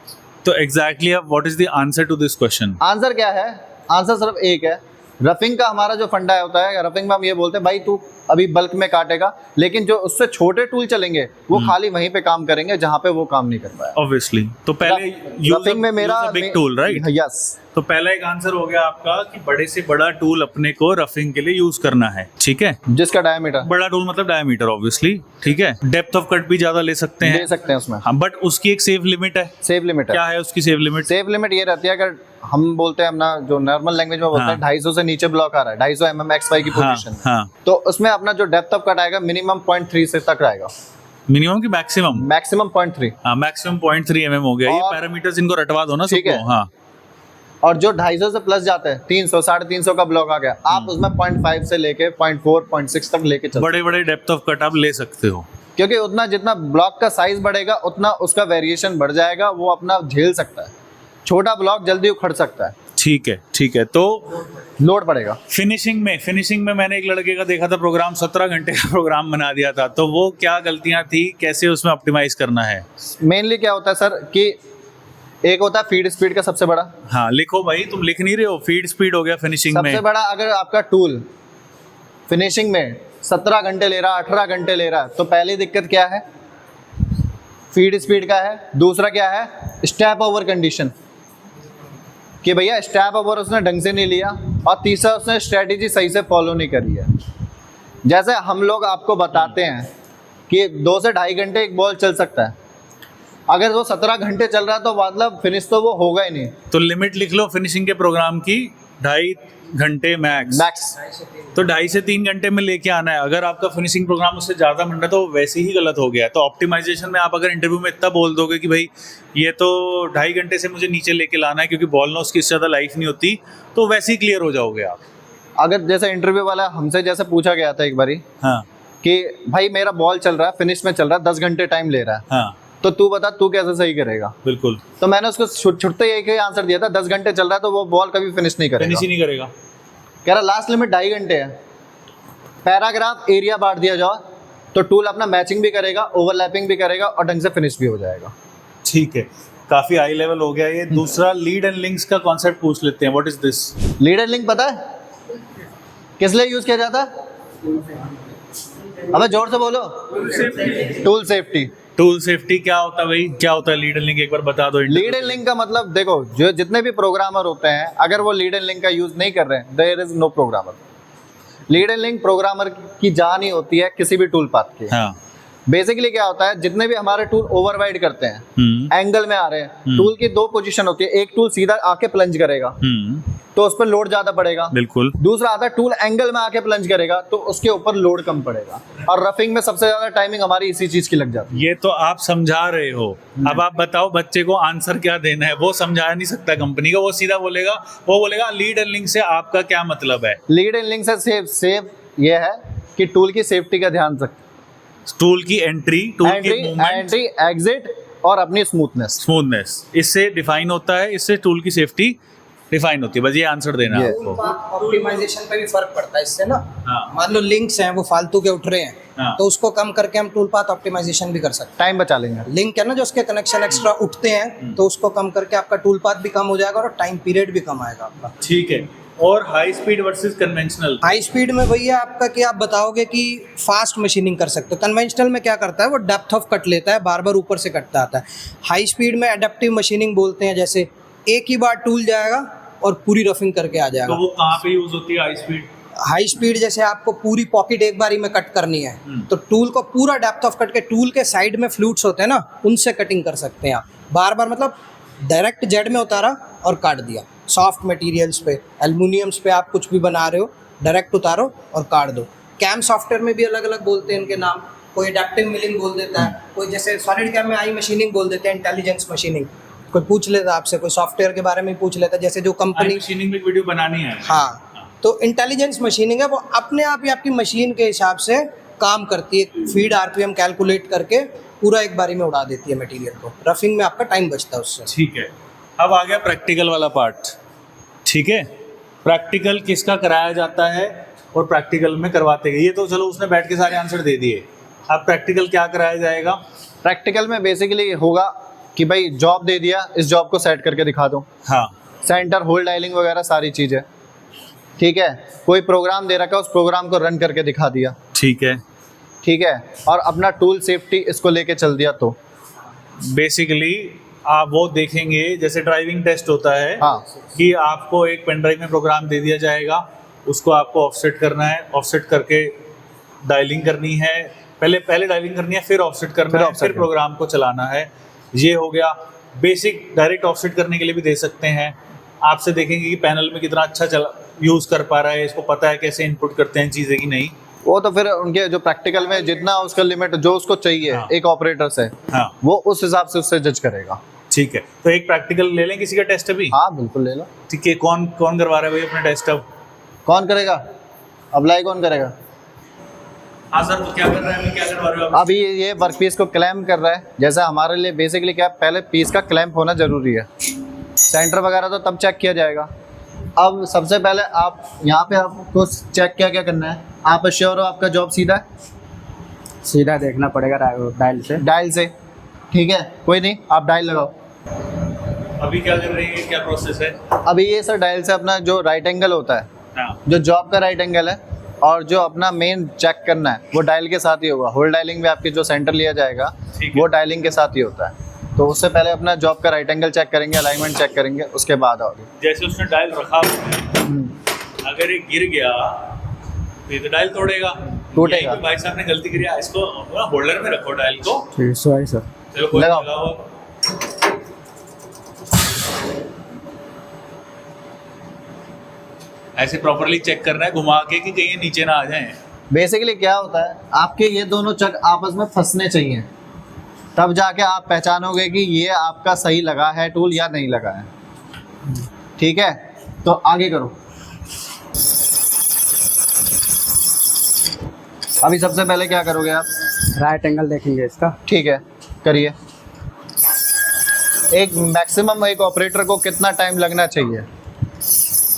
तो एग्जैक्टली अब what is the answer to this question? Answer क्या है? आंसर सिर्फ एक है। रफिंग का हमारा जो फंडा होता है, रफिंग में हम ये बोलते हैं भाई तू अभी बल्क में काटेगा, लेकिन जो उससे छोटे टूल चलेंगे वो खाली वहीं पे काम करेंगे जहाँ पे वो काम नहीं कर पाया। ऑब्वियसली। तो पहले रफिंग में मेरा बिग टूल, राइट? यस। तो पहला एक आंसर हो गया आपका कि बड़े से बड़ा टूल अपने को रफिंग के लिए यूज करना है, ठीक है? जिसका डायमीटर बड़ा टूल मतलब डायमीटर, ऑब्वियसली, ठीक है। डेप्थ ऑफ कट भी ज्यादा ले सकते हैं, दे सकते हैं उसमें, हाँ, बट उसकी एक सेफ लिमिट है। सेफ लिमिट है। क्या है उसकी सेफ लिमिट? सेफ लिमिट ये रहती है, अगर हम बोलते हैं अपना जो नॉर्मल लैंग्वेज में बोलते हैं 250 से नीचे ब्लॉक आ रहा है, 250 mm XY की हाँ, पोजीशन, हाँ। तो उसमें अपना जो डेप्थ ऑफ कट आएगा मिनिमम 0.3 से तक आएगा, मिनिमम की मैक्सिमम? मैक्सिमम 0.3। हाँ, मैक्सिमम 0.3 mm हो गया। ये और- पैरामीटर्स इनको रटवा दो ना ठीक सबको, है। हाँ। और जो 250 से प्लस जाते हैं 300 350 का ब्लॉक आ गया, आप उसमें 0.5 से लेके 0.4 0.6 तक लेके चलते बड़े बड़े डेप्थ ऑफ कट आप ले सकते हो। क्योंकि उतना जितना ब्लॉक का साइज बढ़ेगा उतना उसका वेरिएशन बढ़ जाएगा, वो अपना झेल सकता है। छोटा ब्लॉक जल्दी उखड़ सकता है, ठीक है, ठीक है। तो लोड पड़ेगा। फिनिशिंग में मैंने एक लड़के का देखा था प्रोग्राम, 17 घंटे का प्रोग्राम बना दिया था, तो वो क्या गलतियां थी, कैसे उसमें ऑप्टिमाइज करना है? मेनली क्या होता है सर कि एक होता है फीड स्पीड का सबसे बड़ा, हाँ लिखो भाई, तुम लिख नहीं रहे हो। फीड स्पीड हो गया फिनिशिंग सबसे में। बड़ा अगर आपका टूल फिनिशिंग में 17 घंटे ले रहा है, 18 घंटे ले रहा है, तो पहली दिक्कत क्या है? फीड स्पीड का है। दूसरा क्या है? स्टेप ओवर कंडीशन, कि भैया स्टेप ओवर उसने ढंग से नहीं लिया। और तीसरा, उसने स्ट्रेटेजी सही से फॉलो नहीं करी है। जैसे हम लोग आपको बताते हैं कि 2 से 2.5 घंटे एक बॉल चल सकता है, अगर वो 17 घंटे चल रहा है तो मतलब फिनिश तो वो होगा ही नहीं। तो लिमिट लिख लो फिनिशिंग के प्रोग्राम की, 2.5 घंटे मैक्स। तो 2.5 से 3 घंटे में लेके आना है। अगर आपका फिनिशिंग प्रोग्राम उससे ज़्यादा बन रहा है तो वैसे ही गलत हो गया। तो ऑप्टिमाइजेशन में आप अगर इंटरव्यू में इतना बोल दोगे कि भाई ये तो 2.5 घंटे से मुझे नीचे लेके लाना है क्योंकि बॉल नॉस की इससे ज़्यादा लाइफ नहीं होती, तो वैसे ही क्लियर हो जाओगे आप। अगर जैसे इंटरव्यू वाला हमसे जैसे पूछा गया था एक बारी हाँ कि भाई मेरा बॉल चल रहा है, फिनिश में चल रहा है, 10 घंटे टाइम ले रहा है, हाँ तो तू बता तू कैसे सही करेगा? बिल्कुल, तो मैंने उसको छुट्टे एक ही आंसर दिया था, 10 घंटे चल रहा है तो वो बॉल कभी फिनिश नहीं करेगा। फिनिश ही नहीं करेगा। कह रहा लास्ट लिमिट 2.5 घंटे है। पैराग्राफ एरिया बांट दिया जाओ तो टूल अपना मैचिंग भी करेगा, ओवरलैपिंग भी करेगा और ढंग से फिनिश भी हो जाएगा। ठीक है, काफ़ी हाई लेवल हो गया ये। दूसरा लीड एंड लिंक्स का कॉन्सेप्ट पूछ लेते हैं, what is this? Lead and link पता है किस लिए यूज किया जाता है? अबे जोर से बोलो। Tool safety. टूल सेफ्टी क्या होता है भाई? क्या होता है लीड एंड लिंक, एक बार बता दो। लीड एंड लिंक का मतलब देखो, जो जितने भी प्रोग्रामर होते हैं अगर वो लीड एंड लिंक का यूज नहीं कर रहे हैं, there is no programmer. Lead and link programmer की जान ही होती है किसी भी टूल पाथ की। हाँ बेसिकली क्या होता है, जितने भी हमारे टूल ओवरराइड करते हैं, एंगल में आ रहे हैं, टूल की 2 पोजीशन होती है। एक टूल सीधा आके प्लंज करेगा तो उस पर लोड ज्यादा पड़ेगा, बिल्कुल। दूसरा आता है टूल एंगल में आके प्लंज करेगा तो उसके ऊपर लोड कम पड़ेगा। और रफिंग में सबसे ज्यादा टाइमिंग हमारी इसी चीज की लग जाती है। ये तो आप समझा रहे हो, अब आप बताओ बच्चे को आंसर क्या देना है। वो समझा नहीं सकता कंपनी का, वो सीधा बोलेगा लीड एंड लिंक से आपका क्या मतलब है? लीड एंड लिंक से सेफ ये है कि टूल की सेफ्टी का ध्यान रखें, टूल की एंट्री, टूल की मूवमेंट, एग्जिट और अपनी स्मूथनेस, इससे डिफाइन होता है, इससे टूल की सेफ्टी डिफाइन होती है। बस ये आंसर देना है आपको। ऑप्टिमाइजेशन पे भी फर्क पड़ता है इससे ना। हाँ। मान लो लिंक्स हैं वो फालतू के उठ रहे हैं, हाँ। तो उसको कम करके हम टूल पाथ ऑप्टिमाइजेशन भी कर सकते हैं। टाइम बचा लेंगे। लिंक है ना जो उसके कनेक्शन एक्स्ट्रा उठते हैं, तो उसको कम करके आपका टूल पाथ भी कम हो जाएगा और टाइम पीरियड भी कम आएगा आपका। ठीक है। और high speed versus conventional? High speed में भैया आपका कि आप बताओगे कि फास्ट मशीनिंग कर सकते हो। कन्वेंशनल में क्या करता है, वो डेप्थ ऑफ कट लेता है, बार बार ऊपर से कटता आता है। हाई स्पीड में एडेप्टिव मशीनिंग बोलते हैं, जैसे एक ही बार टूल जाएगा और पूरी रफिंग करके आ जाएगा। तो वो कहाँ पे यूज होती है हाई स्पीड? हाई स्पीड जैसे आपको पूरी पॉकेट एक बारी में कट करनी है, तो टूल को पूरा डेप्थ ऑफ कट के टूल के साइड में फ्लूट्स होते हैं ना, उनसे कटिंग कर सकते हैं आप। बार बार मतलब डायरेक्ट जेड में उतारा और काट दिया। सॉफ्ट मटेरियल्स पे, एल्युमिनियम्स पे आप कुछ भी बना रहे हो, डायरेक्ट उतारो और काट दो। कैम सॉफ्टवेयर में भी अलग अलग बोलते हैं इनके नाम, कोई एडेप्टिव मिलिंग बोल देता है, कोई जैसे सॉलिड कैम में आई मशीनिंग बोल देते हैं, इंटेलिजेंस मशीनिंग। कोई पूछ लेता आपसे, कोई सॉफ्टवेयर के बारे में पूछ लेता, जैसे जो कंपनी मशीनिंग में वीडियो बनानी है। हाँ, तो इंटेलिजेंस मशीनिंग है, वो अपने आप ही आपकी मशीन के हिसाब से काम करती है, फीड आरपीएम कैलकुलेट करके पूरा एक बारी में उड़ा देती है मटेरियल को। रफिंग में आपका टाइम बचता है उससे। ठीक है, अब आ गया प्रैक्टिकल वाला पार्ट। ठीक है, प्रैक्टिकल किसका कराया जाता है और प्रैक्टिकल में करवाते हैं, ये तो चलो उसने बैठ के सारे आंसर दे दिए। अब प्रैक्टिकल क्या कराया जाएगा? प्रैक्टिकल में बेसिकली होगा कि भाई जॉब दे दिया, इस जॉब को सेट करके दिखा दो। हाँ, सेंटर होल्ड डायलिंग वगैरह सारी चीज़ें। ठीक है, कोई प्रोग्राम दे रखा है, उस प्रोग्राम को रन करके दिखा दिया। ठीक है। ठीक है, और अपना टूल सेफ्टी इसको लेके चल दिया। तो बेसिकली आप वो देखेंगे जैसे ड्राइविंग टेस्ट होता है। हाँ। कि आपको एक पेन ड्राइव में प्रोग्राम दे दिया जाएगा, उसको आपको ऑफसेट करना है, ऑफसेट करके डायलिंग करनी है, पहले डायलिंग करनी है, फिर ऑफसेट करना है, फिर प्रोग्राम को चलाना है। ये हो गया बेसिक। डायरेक्ट ऑफसेट करने के लिए भी दे सकते हैं। आपसे देखेंगे कि पैनल में कितना अच्छा यूज़ कर पा रहा है, इसको पता है कैसे इनपुट करते हैं चीज़ें कि नहीं। वो तो फिर उनके जो प्रैक्टिकल में जितना उसका लिमिट जो उसको चाहिए, हाँ। एक ऑपरेटर से, हाँ, वो उस हिसाब से उससे जज करेगा। ठीक है, तो एक प्रैक्टिकल ले लें किसी का टेस्ट अभी? हाँ बिल्कुल ले लो। ठीक है, कौन कौन करवा रहा है भाई अपना टेस्ट अब? कौन करेगा अप्लाई, कौन करेगा? हाँ सर, तो क्या कर रहे हैं, क्या करवा रहे हो आप? अभी ये वर्क पीस को क्लैम्प कर रहा है। जैसे हमारे लिए बेसिकली क्या है, पहले पीस का क्लैम्प होना ज़रूरी है, सेंटर वगैरह तो तब चेक किया जाएगा। अब सबसे पहले आप यहाँ पे आपको चेक क्या क्या करना है। आप श्योर हो आपका जॉब सीधा है? सीधा देखना पड़ेगा डायल से। डायल से, ठीक है, कोई नहीं, आप डायल लगाओ। अभी क्या कर रहे हैं, क्या प्रोसेस है? अभी ये सर डायल से अपना जो राइट एंगल होता है, हाँ, जो जॉब का राइट एंगल है, और जो अपना मेन चेक करना है वो डायल के साथ ही होगा। होल डायलिंग में आपकी जो सेंटर लिया जाएगा ठीक है। वो डायलिंग के साथ ही होता है। तो उससे पहले अपना जॉब का राइट एंगल चेक करेंगे, अलाइनमेंट चेक करेंगे, उसके बाद आओगे। जैसे उसने डायल रखा हुआ है, अगर ये गिर गया तो ये तो डायल तोड़ेगा, टूटेगा। यही पे भाई साहब ने गलती करी है, इसको होल्डर में रखो डायल को। ठीक, सॉरी सर। चलो कोई लगाओ। लगाओ। ऐसे प्रॉपरली चेक करना है घुमा के कि कहीं ये नीचे ना आ जाए। बेसिकली क्या होता है, आपके ये दोनों चक आपस में फंसने चाहिए, तब जाके आप पहचानोगे कि ये आपका सही लगा है टूल या नहीं लगा है। ठीक है, तो आगे करो। अभी सबसे पहले क्या करोगे आप? राइट एंगल देखेंगे इसका। ठीक है, करिए। एक मैक्सिमम एक ऑपरेटर को कितना टाइम लगना चाहिए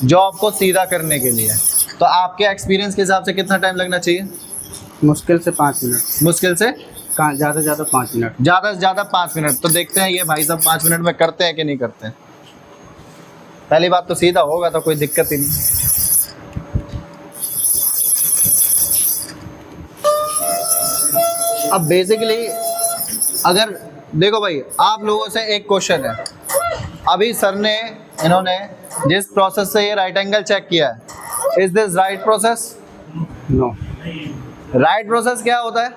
जॉब को सीधा करने के लिए? तो आपके एक्सपीरियंस के हिसाब से कितना टाइम लगना चाहिए? मुश्किल से 5 मिनट। मुश्किल से ज़्यादा से ज़्यादा 5 मिनट। ज़्यादा से ज़्यादा 5 मिनट। तो देखते हैं ये भाई साहब 5 मिनट में करते हैं कि नहीं करते हैं। पहली बात तो सीधा होगा तो कोई दिक्कत ही नहीं। अब बेसिकली अगर देखो भाई, आप लोगों से एक क्वेश्चन है। अभी सर ने, इन्होंने जिस प्रोसेस से ये राइट एंगल चेक किया है, is this right process? No. Right process क्या होता है?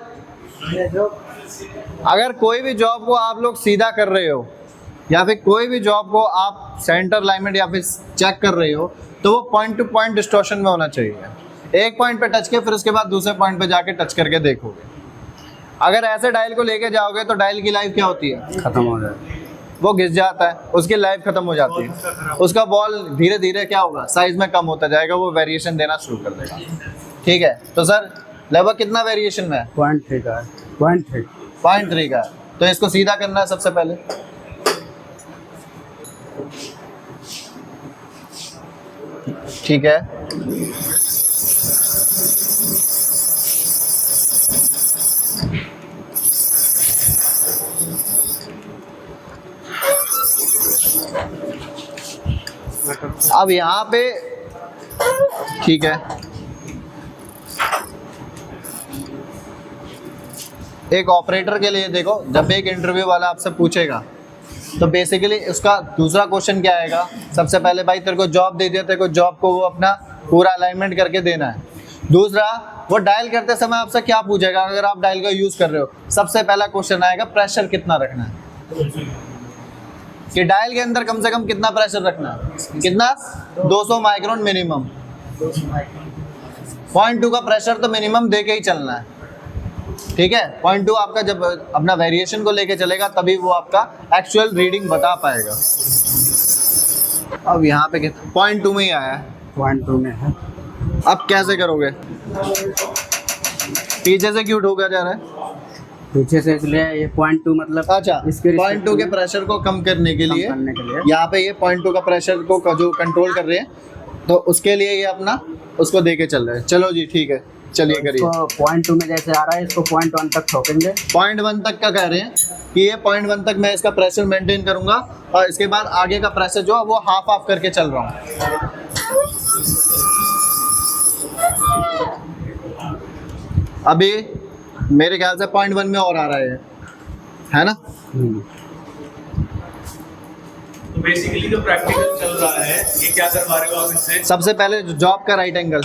अगर कोई भी जॉब को आप लोग सीधा कर रहे हो या फिर कोई भी जॉब को आप सेंटर अलाइनमेंट या फिर चेक कर रहे हो, तो वो पॉइंट टू पॉइंट डिस्टॉर्शन में होना चाहिए। एक पॉइंट पे टच के फिर उसके बाद दूसरे पॉइंट पे जाके टच करके देखोगे। अगर ऐसे डायल को लेके जाओगे तो डायल की लाइफ क्या होती है? ख़त्म हो जाए, वो घिस जाता है, उसकी लाइफ खत्म हो जाती है। उसका बॉल धीरे धीरे क्या होगा, साइज में कम होता जाएगा, वो वेरिएशन देना शुरू कर देगा। ठीक है, तो सर लगभग कितना वेरिएशन में है? 0.3 का है। 0.3। 0.3 का है। तो इसको सीधा करना है सबसे पहले। ठीक है, अब यहाँ पे ठीक है, एक ऑपरेटर के लिए देखो, जब भी एक इंटरव्यू वाला आपसे पूछेगा तो बेसिकली उसका दूसरा क्वेश्चन क्या आएगा? सबसे पहले भाई तेरे को जॉब दे दिया, तेरे को जॉब को वो अपना पूरा अलाइनमेंट करके देना है। दूसरा, वो डायल करते समय आपसे क्या पूछेगा? अगर आप डायल का यूज कर रहे हो, सबसे पहला क्वेश्चन आएगा प्रेशर कितना रखना है, कि डायल के अंदर कम से कम कितना प्रेशर रखना है। कितना? 200 माइक्रोन मिनिमम। 0.2 का प्रेशर तो मिनिमम दे के ही चलना है। ठीक है, 0.2 आपका जब अपना वेरिएशन को लेके चलेगा तभी वो आपका एक्चुअल रीडिंग बता पाएगा। अब यहाँ पे कितना? 0.2 में ही आया है। 0.2 में है। अब कैसे करोगे? पीछे से क्यों ठोका जा रहा है? पीछे से इसलिए ये 0.2 मतलब अच्छा, इसके 0.2 के प्रेशर को कम करने के लिए यहाँ पे ये 0.2 का प्रेशर को जो कंट्रोल कर रहे हैं, तो उसके लिए ये अपना उसको दे के चल रहे हैं। चलो जी, ठीक है, चलिए करिए। 0.2 में जैसे आ रहा है, इसको 0.1 तक ठोकेंगे। 0.1 तक का कह रहे हैं कि ये 0.1 तक मैं इसका प्रेशर मेंटेन करूंगा, और इसके बाद आगे का प्रेशर जो है वो हाफ ऑफ करके चल रहा हूँ। अभी मेरे ख्याल से 0.1 में और आ रहा है ना? तो बेसिकली जो प्रैक्टिकल चल रहा है, ये क्या करवा रहे हो आप इससे? सबसे पहले जॉब का राइट एंगल।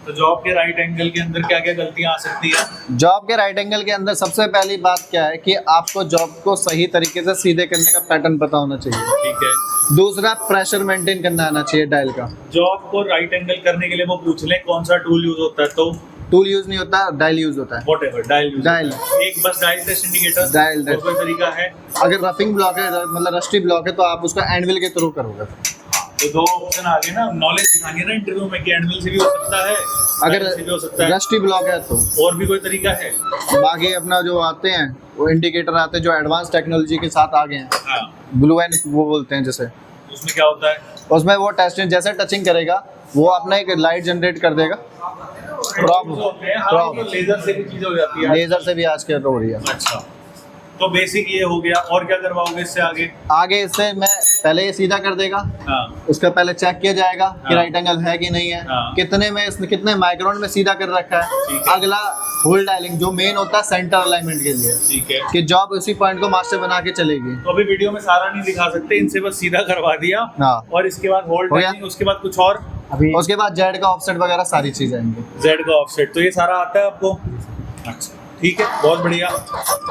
तो जॉब के राइट एंगल के अंदर क्या क्या गलतियां आ सकती है? जॉब के राइट एंगल के अंदर सबसे पहली बात क्या है कि आपको जॉब को सही तरीके से सीधे करने का पैटर्न पता होना चाहिए। ठीक है। दूसरा, प्रेशर मेंटेन करना आना चाहिए डायल का। जॉब को राइट एंगल करने के लिए वो पूछ लें कौन सा टूल यूज होता है, तो टूल यूज नहीं होता, डायल यूज होता है। Whatever, dial dial. एक बस डायल टेस्ट इंडिकेटर, डायल और कोई तरीका है? अगर रफिंग ब्लॉक है, मतलब रस्टी ब्लॉक है, तो आप उसको एनविल के थ्रू करोगे। तो दो ऑप्शन आ गए ना, नॉलेज दिखाएंगे ना इंटरव्यू में कि एनविल से भी हो सकता है, अगर डायल से भी हो सकता है, रस्टी ब्लॉक है तो। और भी कोई तरीका है? बाकी अपना जो आते हैं वो इंडिकेटर आते हैं जो एडवांस टेक्नोलॉजी के साथ आ गए हैं, हाँ, ब्लू एंड वो बोलते हैं जैसे, उसमें क्या होता है? उसमें वो टेस्टिंग जैसे टचिंग करेगा वो अपना एक लाइट जनरेट कर देगा। लेजर से भी चीजें हो जाती है लेजर से भी आजकल हो रही है। अच्छा, तो बेसिक ये हो गया, और क्या करवाओगे इससे आगे? आगे इससे मैं पहले ये सीधा कर देगा, हाँ, उसका पहले चेक किया जाएगा कि हाँ। राइट एंगल है कि नहीं है, हाँ। कितने में इसने कितने माइक्रोन में सीधा कर रखा ठीक है। है। अगला होल डायलिंग जो मेन होता है सेंटर अलाइनमेंट के लिए, ठीक है। कि जॉब उसी पॉइंट को मास्टर बना के चलेगी। तो अभी वीडियो में सारा नहीं दिखा सकते, इनसे बस सीधा करवा दिया, हाँ। और इसके बाद होल्ड हो गया? टाइमिंग, उसके बाद कुछ और, अभी उसके बाद जेड का ऑफसेट वगैरह सारी चीजें आएंगी। जेड का ऑफसेट, तो ये सारा आता है आपको? अच्छा, ठीक है, बहुत बढ़िया।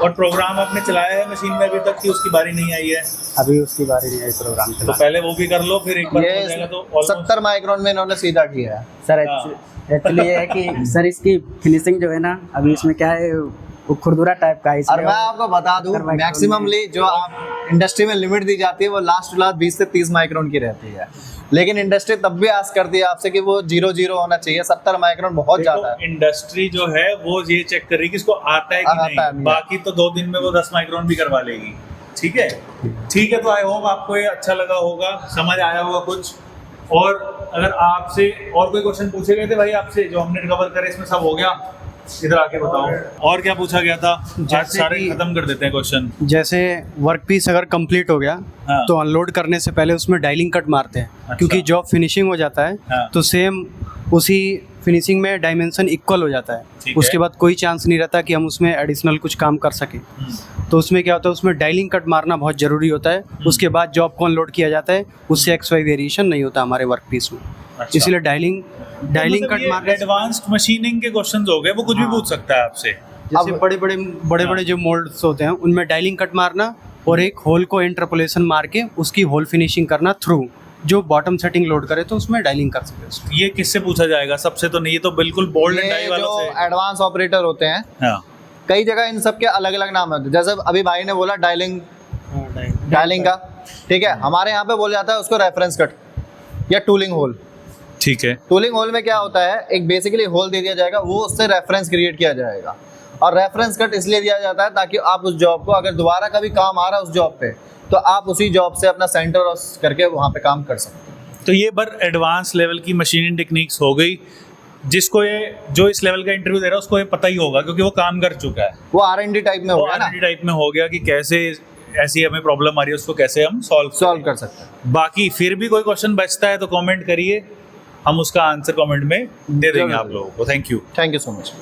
और प्रोग्राम आपने चलाया है मशीन में अभी तक कि उसकी बारी नहीं आई है? अभी उसकी बारी नहीं आई प्रोग्राम तो पहले वो भी कर लो, फिर एक बार हो जाएगा ये तो almost- 70 माइक्रोन में इन्होंने सीधा किया है। सर हाँ। एक्चुअली ये है कि सर इसकी फिनिशिंग जो है ना अभी इसमें क्या है वो खुरदुरा टाइप का है और मैं आपको बता दूं 70 माइक्रोन मैक्सिममली जो आप इंडस्ट्री में लिमिट दी जाती है वो लास्ट टू लास्ट 20 से 30 माइक्रोन की रहती है, लेकिन इंडस्ट्री तब भी आस्क करती है आपसे कि वो 0 होना चाहिए। 70 माइक्रोन बहुत ज्यादा है। देखो, इंडस्ट्री जो है वो ये चेक कर रही है कि इसको आता है कि आता है, नहीं, बाकी तो 2 दिन में वो 10 माइक्रोन भी करवा लेगी। ठीक है, ठीक है, तो आई होप आपको ये अच्छा लगा होगा, समझ आया होगा कुछ। और अगर आपसे और कोई क्वेश्चन पूछे गए थे भाई आपसे जो हमने कवर करे, इसमें सब हो गया? इधर आके बताओ और क्या पूछा गया था। आज जैसे सारे कि- खत्म कर देते हैं क्वेश्चन। जैसे वर्क पीस अगर कंप्लीट हो गया हाँ। तो अनलोड करने से पहले उसमें डायलिंग कट मारते हैं, अच्छा। क्योंकि जॉब फिनिशिंग हो जाता है हाँ। तो सेम उसी फिनिशिंग में डायमेंशन इक्वल हो जाता ठीक है। है। उसके बाद कोई चांस नहीं रहता कि हम उसमें एडिशनल कुछ काम कर सकें। तो उसमें क्या होता है, उसमें डायलिंग कट मारना बहुत ज़रूरी होता है। उसके बाद जॉब को अनलोड किया जाता है, उससे XY वेरिएशन नहीं होता हमारे वर्क पीस में। अच्छा। इसलिए डायलिंग कट मारने से एडवांस्ड मशीनिंग के क्वेश्चंस हो गए, वो कुछ भी हाँ। पूछ सकता है आपसे। जैसे बड़े बड़े जो मोल्ड्स होते हैं उनमें डायलिंग कट मारना और एक होल को इंटरपोलेशन मार के उसकी होल फिनिशिंग करना थ्रू जो बॉटम सेटिंग लोड करे तो उसमें डायलिंग कर सकते हैं। ये किससे पूछा जाएगा? सबसे तो नहीं, ये तो बिल्कुल बोल्ड एंड डाई ये वालों जो से। एडवांस ऑपरेटर होते हैं हाँ, कई जगह इन सब के अलग अलग नाम होते हैं। जैसे अभी भाई ने बोला डायलिंग का, ठीक है, हमारे यहाँ पे बोला जाता है उसको रेफरेंस कट या टूलिंग होल। ठीक है। टूलिंग होल में क्या होता है, एक बेसिकली होल दे दिया जाएगा, वो उससे रेफरेंस क्रिएट किया जाएगा। और रेफरेंस कट इसलिए दिया जाता है ताकि आप उस जॉब को अगर दोबारा कभी काम आ रहा है उस जॉब पे तो आप उसी जॉब से अपना सेंटर करके वहाँ पे काम कर सकते हैं। तो ये बर एडवांस लेवल की मशीनिंग टेक्निक्स हो गई, जिसको ये जो इस लेवल का इंटरव्यू दे रहा है उसको ये पता ही होगा क्योंकि वो काम कर चुका है। वो R&D टाइप में हो वो गया ना, R&D टाइप में हो गया कि कैसे ऐसी हमें प्रॉब्लम आ रही है उसको कैसे हम सॉल्व कर सकते हैं। बाकी फिर भी कोई क्वेश्चन बचता है तो कमेंट करिए, हम उसका आंसर कमेंट में दे देंगे जरूर। आप लोगों को। Thank you. Thank you so much.